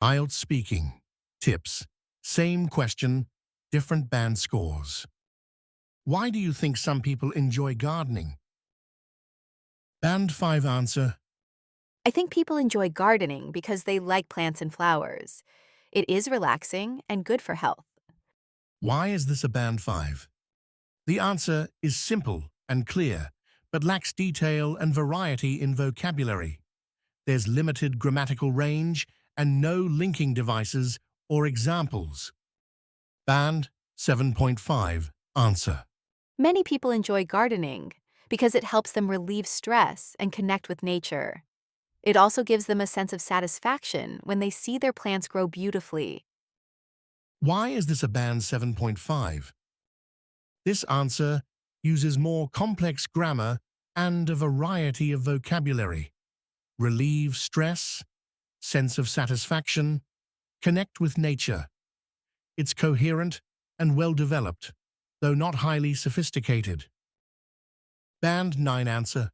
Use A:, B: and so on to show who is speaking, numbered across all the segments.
A: IELTS speaking. Tips. Same question, different band scores. Why do you think some people enjoy gardening? Band 5 answer.
B: I think people enjoy gardening because they like plants and flowers. It is relaxing and good for health.
A: Why is this a band 5? The answer is simple and clear, but lacks detail and variety in vocabulary. There's limited grammatical range and no linking devices or examples. Band 7.5 answer.
B: Many people enjoy gardening because it helps them relieve stress and connect with nature. It also gives them a sense of satisfaction when they see their plants grow beautifully.
A: Why is this a band 7.5? This answer uses more complex grammar and a variety of vocabulary. Relieve stress, sense of satisfaction, connect with nature. It's coherent and well-developed, though not highly sophisticated. Band 9 answer.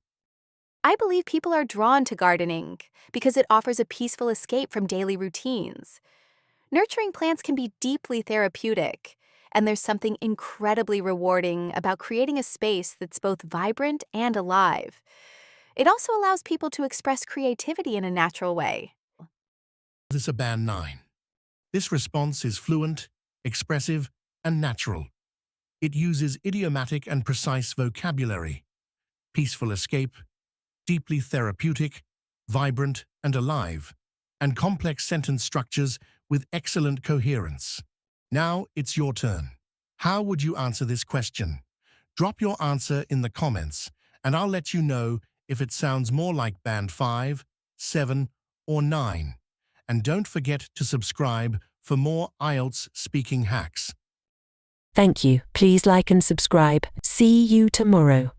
B: I believe people are drawn to gardening because it offers a peaceful escape from daily routines. Nurturing plants can be deeply therapeutic, and there's something incredibly rewarding about creating a space that's both vibrant and alive. It also allows people to express creativity in a natural way.
A: This is a band 9. This response is fluent, expressive, and natural. It uses idiomatic and precise vocabulary. Peaceful escape, deeply therapeutic, vibrant and alive, and complex sentence structures with excellent coherence. Now it's your turn. How would you answer this question? Drop your answer in the comments, and I'll let you know if it sounds more like band 5, 7, or 9. And don't forget to subscribe for more IELTS speaking hacks.
C: Thank you. Please like and subscribe. See you tomorrow.